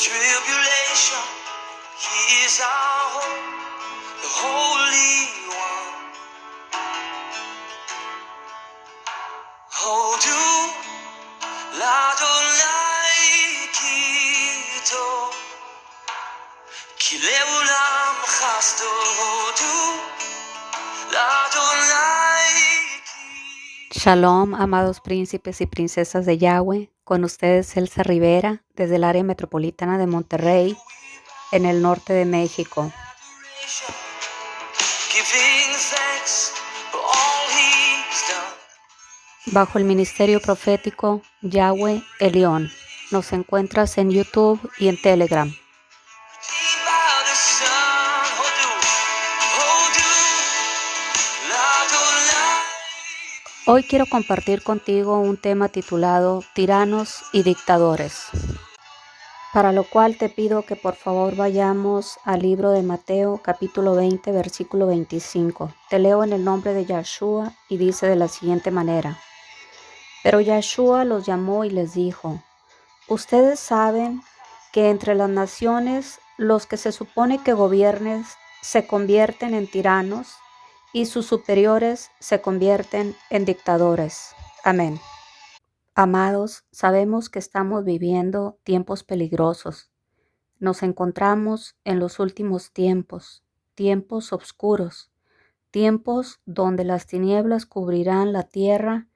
tribulation, He is our hope, the Holy One. Hodu l'Adonai Kito, Ki le'olam chasto. Hodu l'Adonai Kito. Shalom, amados príncipes y princesas de Yahweh, con ustedes Elsa Rivera, desde el área metropolitana de Monterrey, en el norte de México. Giving thanks for all He's done. Bajo el ministerio profético Yahweh Elión. Nos encuentras en YouTube y en Telegram. Redeemed by the Son. Hodu l'Adonai. Hoy quiero compartir contigo un tema titulado Tiranos y Dictadores, para lo cual te pido que por favor vayamos al libro de Mateo capítulo 20 versículo 25. Te leo en el nombre de Yahshua y dice de la siguiente manera: Pero Yahshua los llamó y les dijo: Ustedes saben que entre las naciones los que se supone que gobiernen se convierten en tiranos y sus superiores se convierten en dictadores. Amén. Amados, sabemos que estamos viviendo tiempos peligrosos. Nos encontramos en los últimos tiempos, tiempos oscuros, tiempos donde las tinieblas cubrirán la tierra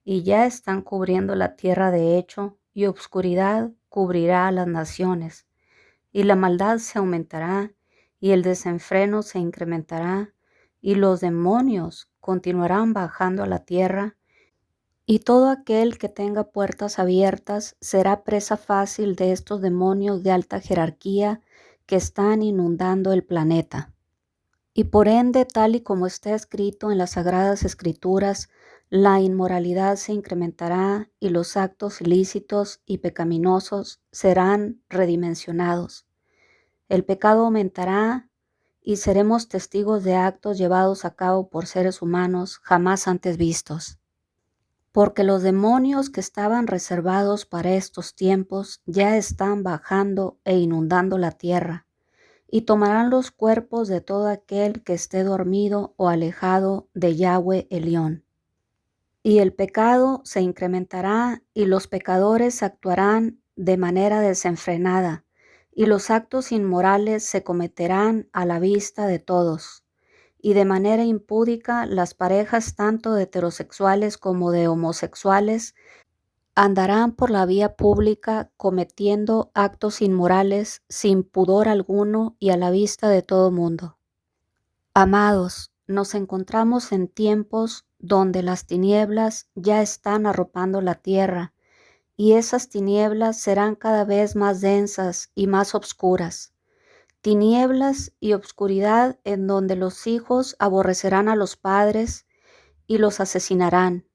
y ya están cubriendo la tierra de hecho, y obscuridad cubrirá a las naciones, y la maldad se aumentará, y el desenfreno se incrementará, y los demonios continuarán bajando a la tierra, y todo aquel que tenga puertas abiertas será presa fácil de estos demonios de alta jerarquía que están inundando el planeta. Y por ende, tal y como está escrito en las Sagradas Escrituras, la inmoralidad se incrementará y los actos ilícitos y pecaminosos serán redimensionados. El pecado aumentará y seremos testigos de actos llevados a cabo por seres humanos jamás antes vistos. Porque los demonios que estaban reservados para estos tiempos ya están bajando e inundando la tierra, y tomarán los cuerpos de todo aquel que esté dormido o alejado de Yahweh Elión. Y el pecado se incrementará y los pecadores actuarán de manera desenfrenada, y los actos inmorales se cometerán a la vista de todos. Y de manera impúdica las parejas tanto de heterosexuales como de homosexuales andarán por la vía pública cometiendo actos inmorales sin pudor alguno y a la vista de todo mundo. Amados, nos encontramos en tiempos donde las tinieblas ya están arropando la tierra, y esas tinieblas serán cada vez más densas y más obscuras. Tinieblas y obscuridad en donde los hijos aborrecerán a los padres y los asesinarán.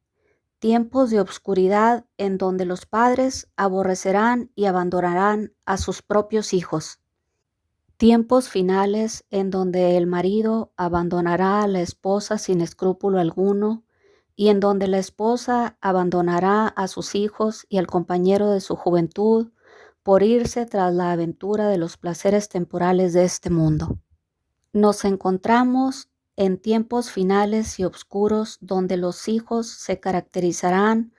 Tiempos de obscuridad en donde los padres aborrecerán y abandonarán a sus propios hijos. Tiempos finales en donde el marido abandonará a la esposa sin escrúpulo alguno y en donde la esposa abandonará a sus hijos y al compañero de su juventud por irse tras la aventura de los placeres temporales de este mundo. Nos encontramos en tiempos finales y oscuros donde los hijos se caracterizarán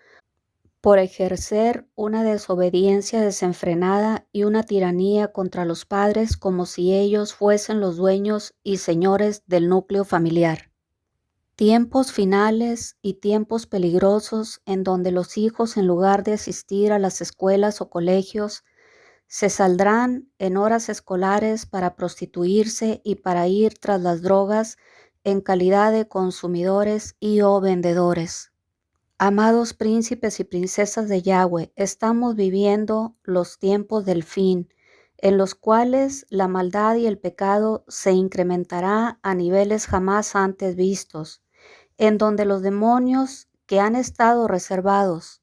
por ejercer una desobediencia desenfrenada y una tiranía contra los padres como si ellos fuesen los dueños y señores del núcleo familiar. Tiempos finales y tiempos peligrosos en donde los hijos, en lugar de asistir a las escuelas o colegios, se saldrán en horas escolares para prostituirse y para ir tras las drogas en calidad de consumidores y o vendedores. Amados príncipes y princesas de Yahweh, estamos viviendo los tiempos del fin, en los cuales la maldad y el pecado se incrementará a niveles jamás antes vistos, en donde los demonios que han estado reservados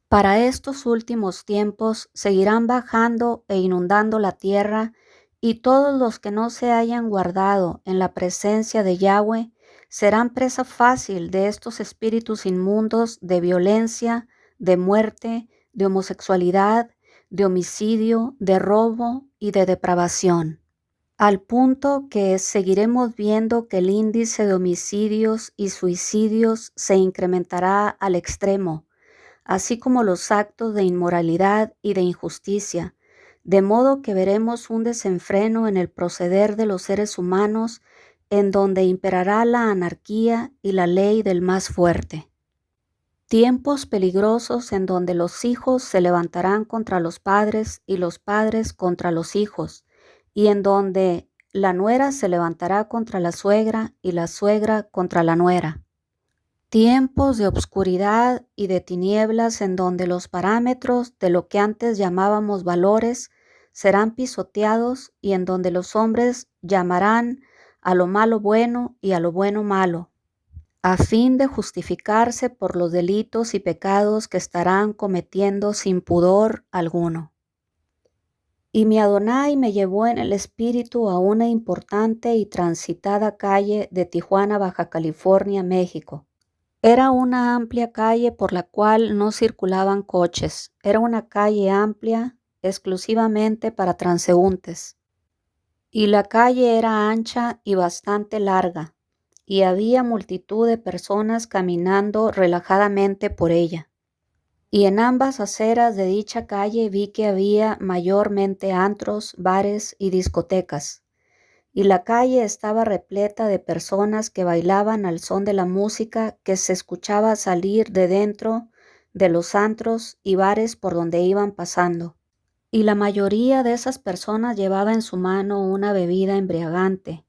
para estos últimos tiempos seguirán bajando e inundando la tierra, y todos los que no se hayan guardado en la presencia de Yahweh serán presa fácil de estos espíritus inmundos de violencia, de muerte, de homosexualidad, de homicidio, de robo y de depravación, al punto que seguiremos viendo que el índice de homicidios y suicidios se incrementará al extremo, así como los actos de inmoralidad y de injusticia, de modo que veremos un desenfreno en el proceder de los seres humanos en donde imperará la anarquía y la ley del más fuerte. Tiempos peligrosos en donde los hijos se levantarán contra los padres y los padres contra los hijos, y en donde la nuera se levantará contra la suegra y la suegra contra la nuera. Tiempos de obscuridad y de tinieblas en donde los parámetros de lo que antes llamábamos valores serán pisoteados y en donde los hombres llamarán a lo malo bueno y a lo bueno malo, a fin de justificarse por los delitos y pecados que estarán cometiendo sin pudor alguno. Y mi Adonai me llevó en el espíritu a una importante y transitada calle de Tijuana, Baja California, México. Era una amplia calle por la cual no circulaban coches. Era una calle amplia exclusivamente para transeúntes. Y la calle era ancha y bastante larga, y había multitud de personas caminando relajadamente por ella. Y en ambas aceras de dicha calle vi que había mayormente antros, bares y discotecas. Y la calle estaba repleta de personas que bailaban al son de la música que se escuchaba salir de dentro de los antros y bares por donde iban pasando. Y la mayoría de esas personas llevaba en su mano una bebida embriagante,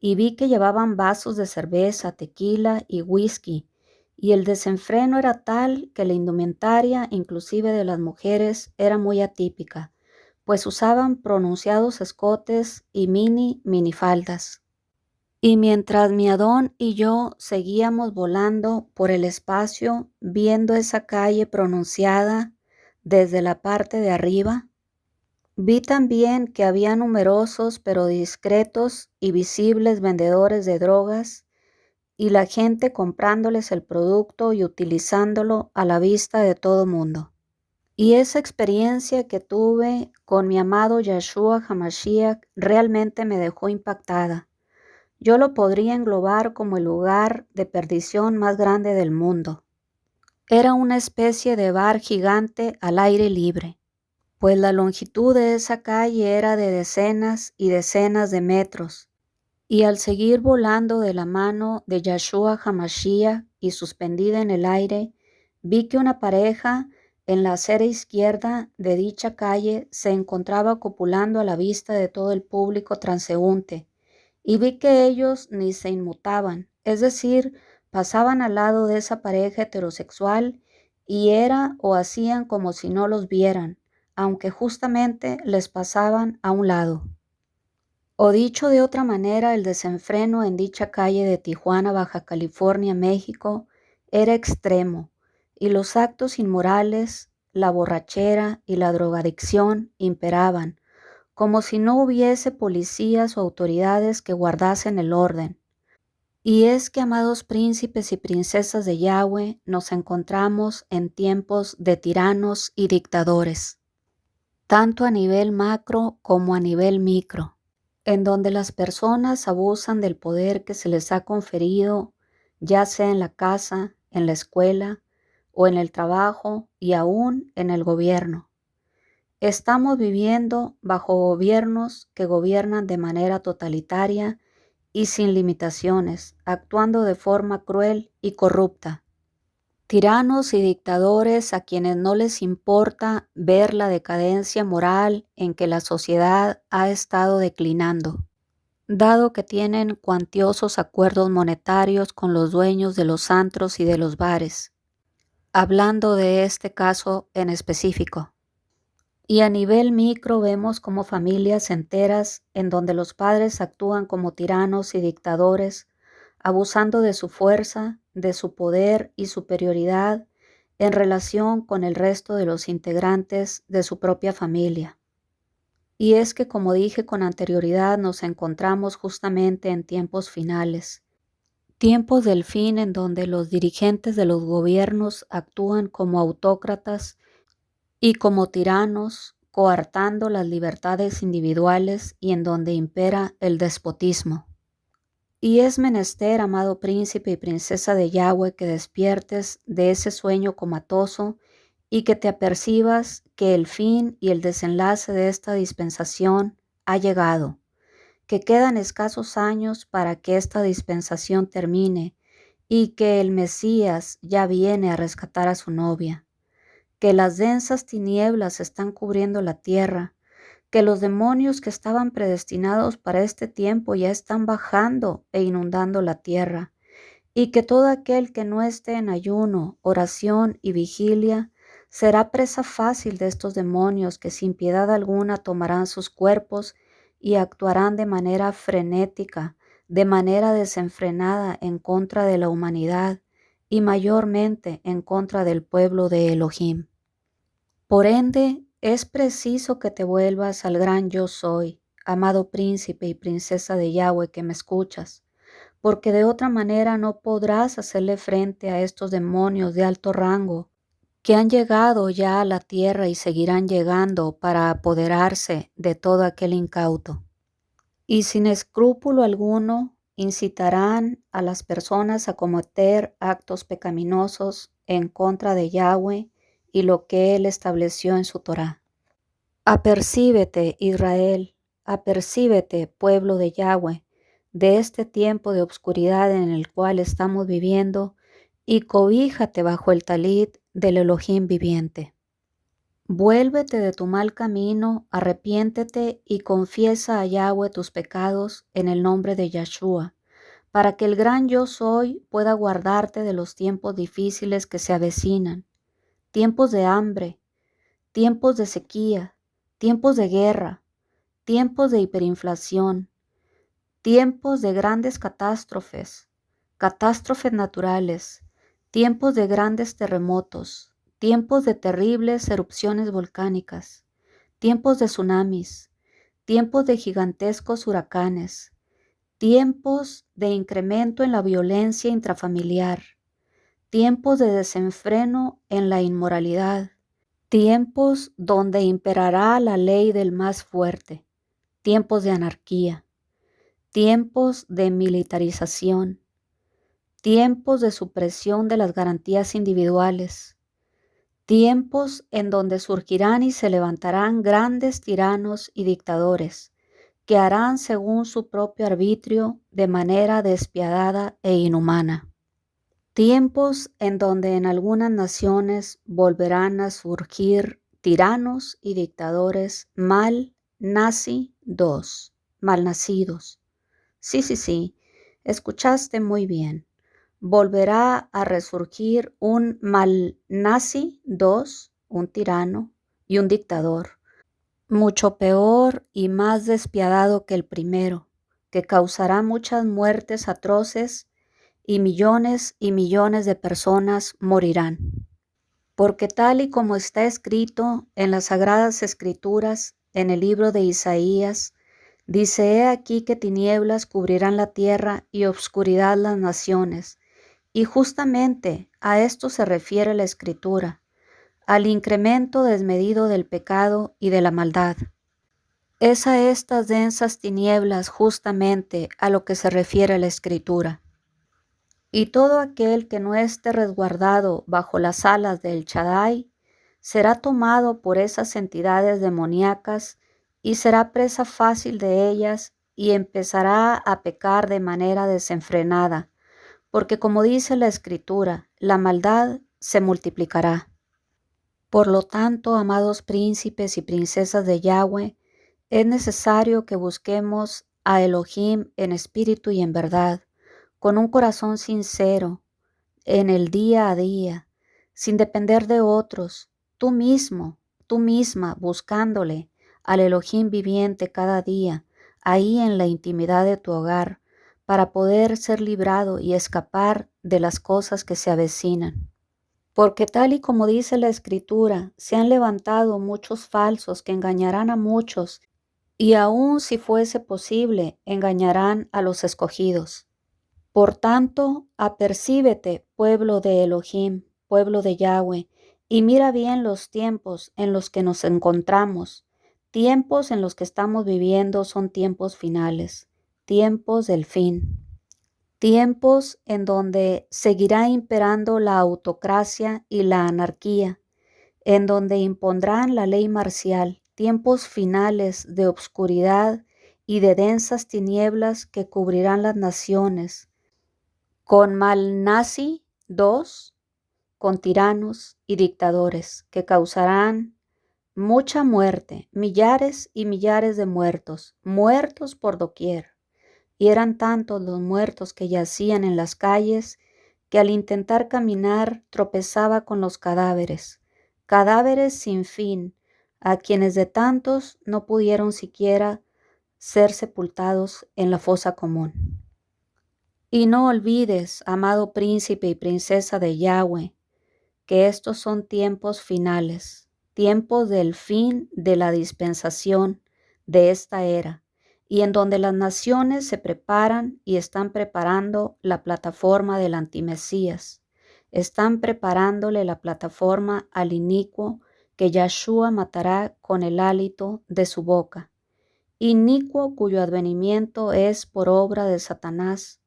y vi que llevaban vasos de cerveza, tequila y whisky, y el desenfreno era tal que la indumentaria, inclusive de las mujeres, era muy atípica, pues usaban pronunciados escotes y minifaldas. Y mientras mi Adón y yo seguíamos volando por el espacio, viendo esa calle pronunciada desde la parte de arriba, vi también que había numerosos pero discretos y visibles vendedores de drogas y la gente comprándoles el producto y utilizándolo a la vista de todo mundo. Y esa experiencia que tuve con mi amado Yeshua HaMashiach realmente me dejó impactada. Yo lo podría englobar como el lugar de perdición más grande del mundo. Era una especie de bar gigante al aire libre, pues la longitud de esa calle era de decenas y decenas de metros, y al seguir volando de la mano de Yeshua HaMashiach y suspendida en el aire, vi que una pareja en la acera izquierda de dicha calle se encontraba copulando a la vista de todo el público transeúnte, y vi que ellos ni se inmutaban, es decir, pasaban al lado de esa pareja heterosexual y era o hacían como si no los vieran, aunque justamente les pasaban a un lado. O dicho de otra manera, el desenfreno en dicha calle de Tijuana, Baja California, México, era extremo, y los actos inmorales, la borrachera y la drogadicción imperaban, como si no hubiese policías o autoridades que guardasen el orden. Y es que, amados príncipes y princesas de Yahweh, nos encontramos en tiempos de tiranos y dictadores, tanto a nivel macro como a nivel micro, en donde las personas abusan del poder que se les ha conferido, ya sea en la casa, en la escuela o en el trabajo y aún en el gobierno. Estamos viviendo bajo gobiernos que gobiernan de manera totalitaria y sin limitaciones, actuando de forma cruel y corrupta. Tiranos y dictadores a quienes no les importa ver la decadencia moral en que la sociedad ha estado declinando, dado que tienen cuantiosos acuerdos monetarios con los dueños de los antros y de los bares, hablando de este caso en específico. Y a nivel micro vemos como familias enteras en donde los padres actúan como tiranos y dictadores, abusando de su fuerza, de su poder y superioridad en relación con el resto de los integrantes de su propia familia. Y es que, como dije con anterioridad, nos encontramos justamente en tiempos finales, tiempos del fin en donde los dirigentes de los gobiernos actúan como autócratas y como tiranos coartando las libertades individuales y en donde impera el despotismo. Y es menester, amado príncipe y princesa de Yahweh, que despiertes de ese sueño comatoso y que te apercibas que el fin y el desenlace de esta dispensación ha llegado, que quedan escasos años para que esta dispensación termine y que el Mesías ya viene a rescatar a su novia, que las densas tinieblas están cubriendo la tierra, que los demonios que estaban predestinados para este tiempo ya están bajando e inundando la tierra, y que todo aquel que no esté en ayuno, oración y vigilia será presa fácil de estos demonios que sin piedad alguna tomarán sus cuerpos y actuarán de manera frenética, de manera desenfrenada en contra de la humanidad y mayormente en contra del pueblo de Elohim. Por ende, es preciso que te vuelvas al gran yo soy, amado príncipe y princesa de Yahweh que me escuchas, porque de otra manera no podrás hacerle frente a estos demonios de alto rango que han llegado ya a la tierra y seguirán llegando para apoderarse de todo aquel incauto. Y sin escrúpulo alguno incitarán a las personas a cometer actos pecaminosos en contra de Yahweh y lo que Él estableció en su Torá. Apercíbete, Israel, apercíbete, pueblo de Yahweh, de este tiempo de obscuridad en el cual estamos viviendo, y cobíjate bajo el talit del Elohim viviente. Vuélvete de tu mal camino, arrepiéntete y confiesa a Yahweh tus pecados en el nombre de Yahshua, para que el gran yo soy pueda guardarte de los tiempos difíciles que se avecinan, tiempos de hambre, tiempos de sequía, tiempos de guerra, tiempos de hiperinflación, tiempos de grandes catástrofes, catástrofes naturales, tiempos de grandes terremotos, tiempos de terribles erupciones volcánicas, tiempos de tsunamis, tiempos de gigantescos huracanes, tiempos de incremento en la violencia intrafamiliar, tiempos de desenfreno en la inmoralidad, tiempos donde imperará la ley del más fuerte, tiempos de anarquía, tiempos de militarización, tiempos de supresión de las garantías individuales, tiempos en donde surgirán y se levantarán grandes tiranos y dictadores que harán según su propio arbitrio de manera despiadada e inhumana. Tiempos en donde en algunas naciones volverán a surgir tiranos y dictadores malnacidos. Sí, escuchaste muy bien. Volverá a resurgir un malnazi 2, un tirano y un dictador, mucho peor y más despiadado que el primero, que causará muchas muertes atroces y millones de personas morirán. Porque tal y como está escrito en las Sagradas Escrituras, en el libro de Isaías, dice: He aquí que tinieblas cubrirán la tierra y obscuridad las naciones. Y justamente a esto se refiere la Escritura, al incremento desmedido del pecado y de la maldad. Es a estas densas tinieblas justamente a lo que se refiere la Escritura. Y todo aquel que no esté resguardado bajo las alas del Shaddai será tomado por esas entidades demoníacas y será presa fácil de ellas y empezará a pecar de manera desenfrenada, porque como dice la Escritura, la maldad se multiplicará. Por lo tanto, amados príncipes y princesas de Yahweh, es necesario que busquemos a Elohim en espíritu y en verdad, con un corazón sincero, en el día a día, sin depender de otros, tú misma, buscándole al Elohim viviente cada día, ahí en la intimidad de tu hogar, para poder ser librado y escapar de las cosas que se avecinan. Porque tal y como dice la Escritura, se han levantado muchos falsos que engañarán a muchos, y aun si fuese posible, engañarán a los escogidos. Por tanto, apercíbete, pueblo de Elohim, pueblo de Yahweh, Y mira bien los tiempos en los que nos encontramos. Tiempos en los que estamos viviendo son tiempos finales, tiempos del fin. Tiempos en donde seguirá imperando la autocracia y la anarquía, en donde impondrán la ley marcial, tiempos finales de obscuridad y de densas tinieblas que cubrirán las naciones, con mal nazi dos, con tiranos y dictadores que causarán mucha muerte, millares y millares de muertos, muertos por doquier. Y eran tantos los muertos que yacían en las calles que al intentar caminar tropezaba con los cadáveres, cadáveres sin fin, a quienes de tantos no pudieron siquiera ser sepultados en la fosa común. Y no olvides, amado príncipe y princesa de Yahweh, que estos son tiempos finales, tiempos del fin de la dispensación de esta era, y en donde las naciones se preparan y están preparando la plataforma del antimesías, están preparándole la plataforma al inicuo que Yahshua matará con el hálito de su boca, inicuo cuyo advenimiento es por obra de Satanás,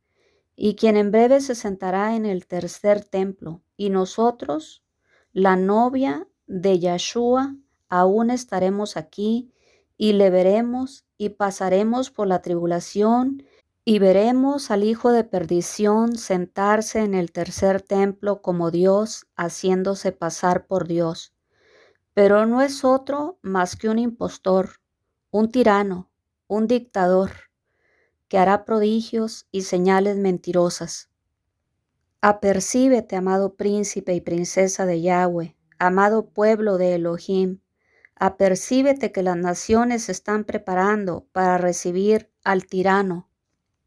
y quien en breve se sentará en el tercer templo, y nosotros, la novia de Yahshua, aún estaremos aquí, y le veremos, y pasaremos por la tribulación, y veremos al hijo de perdición sentarse en el tercer templo como Dios, haciéndose pasar por Dios. Pero no es otro más que un impostor, un tirano, un dictador, que hará prodigios y señales mentirosas. Apercíbete, amado príncipe y princesa de Yahweh, amado pueblo de Elohim, apercíbete que las naciones se están preparando para recibir al tirano,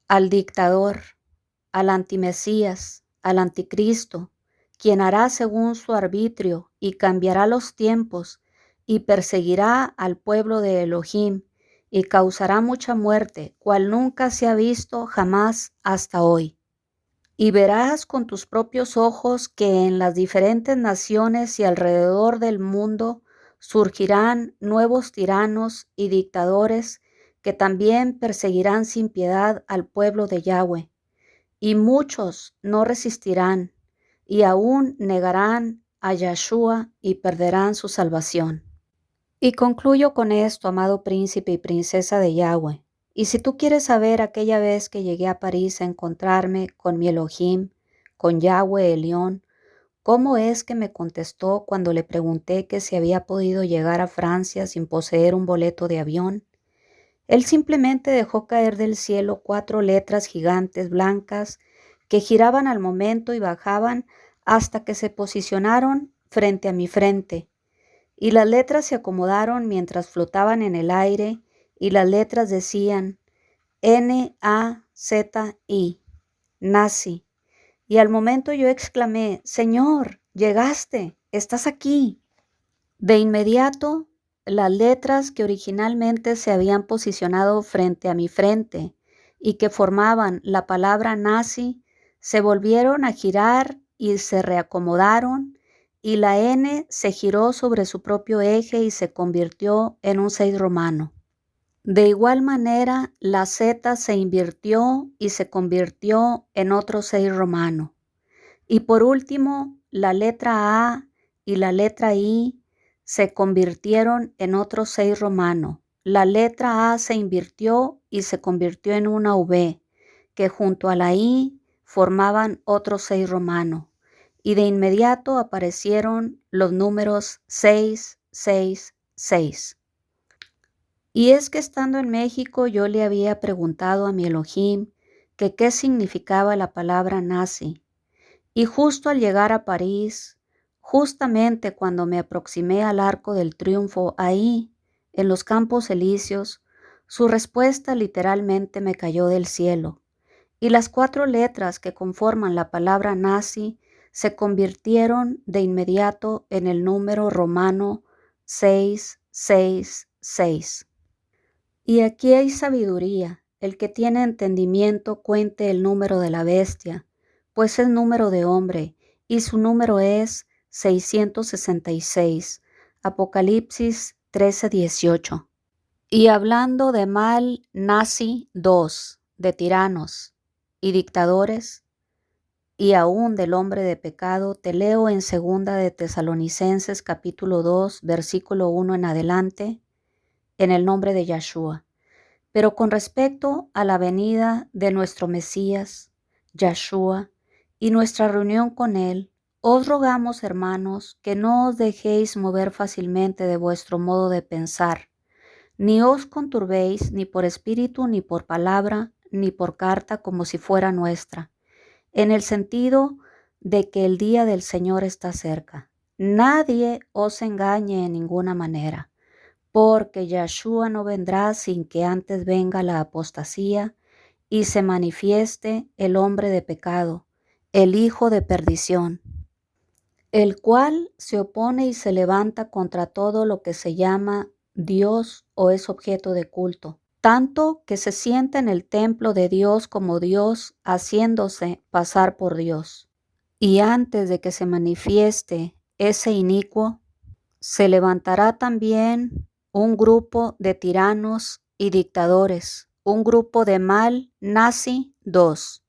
al dictador, al antimesías, al anticristo, quien hará según su arbitrio y cambiará los tiempos y perseguirá al pueblo de Elohim y causará mucha muerte, cual nunca se ha visto jamás hasta hoy. Y verás con tus propios ojos que en las diferentes naciones y alrededor del mundo surgirán nuevos tiranos y dictadores que también perseguirán sin piedad al pueblo de Yahweh. Y muchos no resistirán y aún negarán a Yahshua y perderán su salvación. Y concluyo con esto, amado príncipe y princesa de Yahweh. Y si tú quieres saber aquella vez que llegué a París a encontrarme con mi Elohim, con Yahweh Elión, cómo es que me contestó cuando le pregunté que si había podido llegar a Francia sin poseer un boleto de avión, él simplemente dejó caer del cielo 4 letras gigantes blancas que giraban al momento y bajaban hasta que se posicionaron frente a mi frente. Y las letras se acomodaron mientras flotaban en el aire, y las letras decían N-A-Z-I, Nazi. Y al momento yo exclamé, Señor, llegaste, estás aquí. De inmediato, las letras que originalmente se habían posicionado frente a mi frente y que formaban la palabra nazi, se volvieron a girar y se reacomodaron, y la N se giró sobre su propio eje y se convirtió en un 6 romano. De igual manera, la Z se invirtió y se convirtió en otro 6 romano. Y por último, la letra A y la letra I se convirtieron en otro 6 romano. La letra A se invirtió y se convirtió en una V, que junto a la I formaban otro 6 romano. Y de inmediato aparecieron los números 666. Y es que estando en México yo le había preguntado a mi Elohim que qué significaba la palabra nazi. Y justo al llegar a París, justamente cuando me aproximé al Arco del Triunfo, ahí, en los Campos Elíseos, su respuesta literalmente me cayó del cielo. Y las 4 letras que conforman la palabra nazi se convirtieron de inmediato en el número romano 666. Y aquí hay sabiduría. El que tiene entendimiento cuente el número de la bestia, pues es número de hombre, y su número es 666. Apocalipsis 13:18. Y hablando de mal nazi 2, de tiranos y dictadores, y aún del hombre de pecado, te leo en 2 de Tesalonicenses capítulo 2, versículo 1 en adelante, en el nombre de Yahshua. Pero con respecto a la venida de nuestro Mesías, Yahshua, y nuestra reunión con Él, os rogamos, hermanos, que no os dejéis mover fácilmente de vuestro modo de pensar, ni os conturbéis ni por espíritu, ni por palabra, ni por carta como si fuera nuestra, en el sentido de que el día del Señor está cerca. Nadie os engañe en ninguna manera, porque Yahshua no vendrá sin que antes venga la apostasía y se manifieste el hombre de pecado, el hijo de perdición, el cual se opone y se levanta contra todo lo que se llama Dios o es objeto de culto, tanto que se sienta en el templo de Dios como Dios, haciéndose pasar por Dios. Y antes de que se manifieste ese inicuo, se levantará también un grupo de tiranos y dictadores, un grupo de mal nazi 2.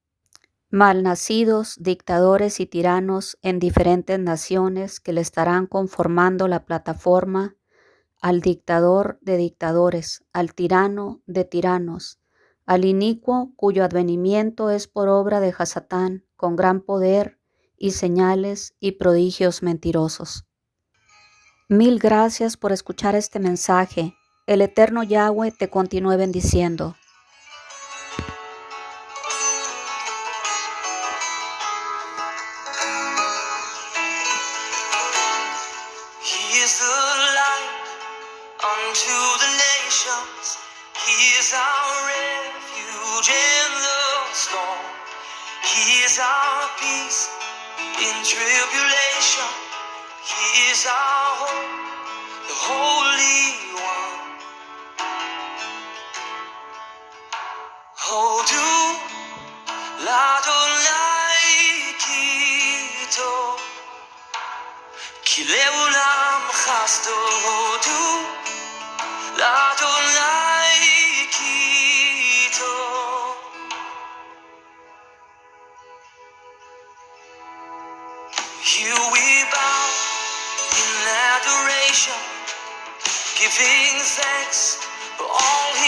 Malnacidos, dictadores y tiranos en diferentes naciones que le estarán conformando la plataforma al dictador de dictadores, al tirano de tiranos, al inicuo cuyo advenimiento es por obra de Hasatán, con gran poder y señales y prodigios mentirosos. Mil gracias por escuchar este mensaje. El eterno Yahweh te continúe bendiciendo. He is the light unto the nations. He is our refuge in the storm. He is our peace in tribulation. He is our hope, the Holy One. Hodu l'Adonai Kito, ki le'olam chasto. Hodu l'Adonai Kito. Here we bow in adoration, giving thanks for all He